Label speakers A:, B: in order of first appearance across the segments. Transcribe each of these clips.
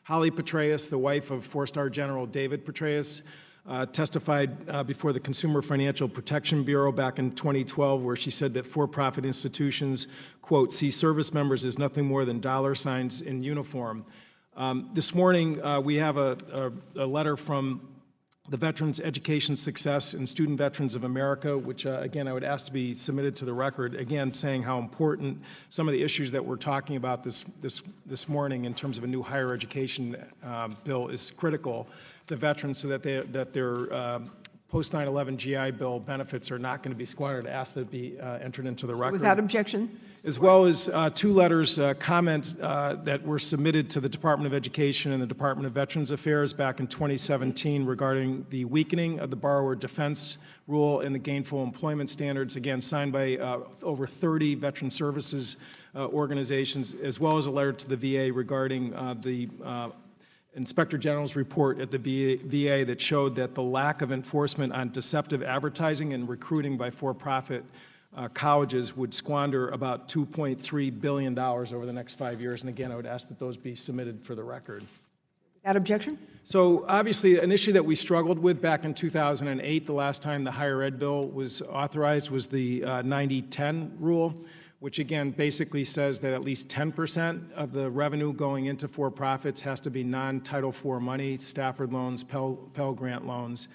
A: Holly Petraeus, the wife of four-star General David Petraeus, testified before the Consumer Financial Protection Bureau back in 2012, where she said that for-profit institutions, quote, see service members as nothing more than dollar signs in uniform. This morning, we have a letter from the Veterans Education Success and Student Veterans of America, which, again, I would ask to be submitted to the record, again, saying how important some of the issues that we're talking about this morning in terms of a new higher education bill is critical to veterans so that their post 9/11 GI Bill benefits are not going to be squandered. Ask that it be entered into the record.
B: Without objection.
A: As well as two letters, comments that were submitted to the Department of Education and the Department of Veterans Affairs back in 2017 regarding the weakening of the borrower defense rule and the gainful employment standards, again, signed by over 30 veteran services organizations, as well as a letter to the VA regarding the Inspector General's report at the VA that showed that the lack of enforcement on deceptive advertising and recruiting by for-profit colleges would squander about $2.3 billion over the next 5 years. And again, I would ask that those be submitted for the record.
B: Without objection.
A: So obviously, an issue that we struggled with back in 2008, the last time the higher ed bill was authorized, was the 90-10 rule, which again basically says that at least 10% of the revenue going into for-profits has to be non-Title IV money, Stafford loans, Pell Grant loans.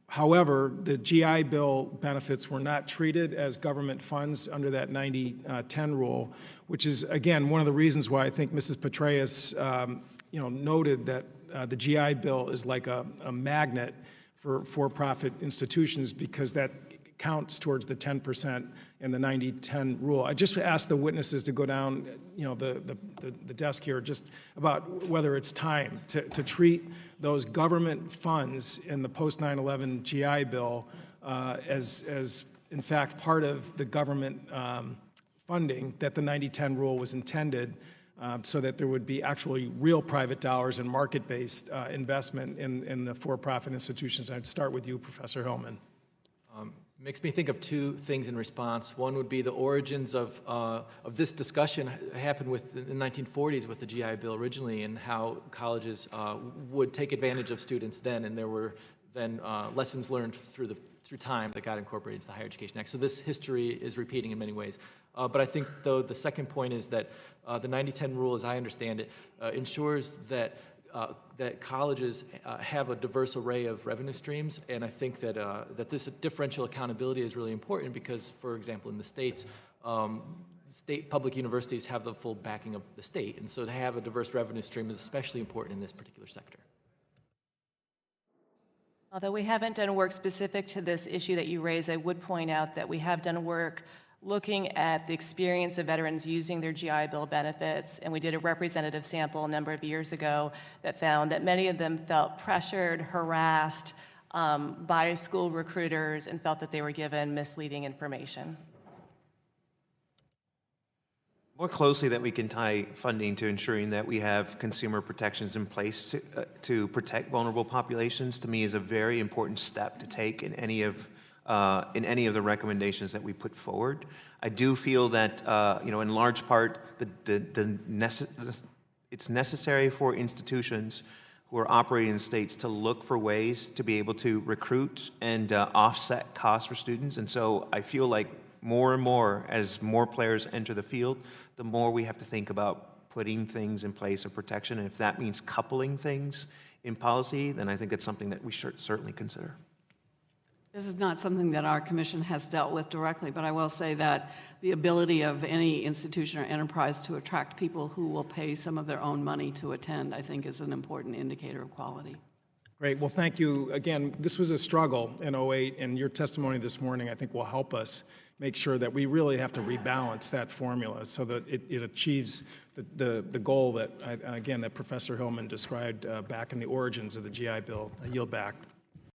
A: However, the GI Bill benefits were not treated as government funds under that 90-10 rule, which is, again, one of the reasons why I think Mrs. Petraeus noted that the GI Bill is like a magnet for for-profit institutions, because that counts towards the 10% and the 90-10 rule. I just asked the witnesses to go down, the desk here, just about whether it's time to treat those government funds in the post 9/11 GI Bill as in fact part of the government funding that the 90-10 rule was intended, so that there would be actually real private dollars and market-based investment in the for-profit institutions. I'd start with you, Professor Hillman.
C: Makes me think of two things in response. One would be the origins of this discussion happened in the 1940s with the GI Bill originally, and how colleges would take advantage of students then, and there were then lessons learned through time that got incorporated into the Higher Education Act. So this history is repeating in many ways. But I think, though, the second point is that the 90-10 rule, as I understand it, ensures that colleges have a diverse array of revenue streams, and I think that this differential accountability is really important because, for example, in the states, state public universities have the full backing of the state, and so to have a diverse revenue stream is especially important in this particular sector.
D: Although we haven't done work specific to this issue that you raised, I would point out that we have done work looking at the experience of veterans using their GI Bill benefits, and we did a representative sample a number of years ago that found that many of them felt pressured, harassed by school recruiters, and felt that they were given misleading information.
E: More closely, that we can tie funding to ensuring that we have consumer protections in place to protect vulnerable populations, to me, is a very important step to take in any of the recommendations that we put forward. I do feel that, in large part, it's necessary for institutions who are operating in states to look for ways to be able to recruit and offset costs for students. And so I feel like more and more, as more players enter the field, the more we have to think about putting things in place of protection. And if that means coupling things in policy, then I think it's something that we should certainly consider.
F: This is not something that our commission has dealt with directly, but I will say that the ability of any institution or enterprise to attract people who will pay some of their own money to attend, I think, is an important indicator of quality.
A: Great. Well, thank you. Again, this was a struggle in '08, and your testimony this morning, I think, will help us make sure that we really have to rebalance that formula so that it achieves the goal that, again, that Professor Hillman described back in the origins of the GI Bill. I yield back.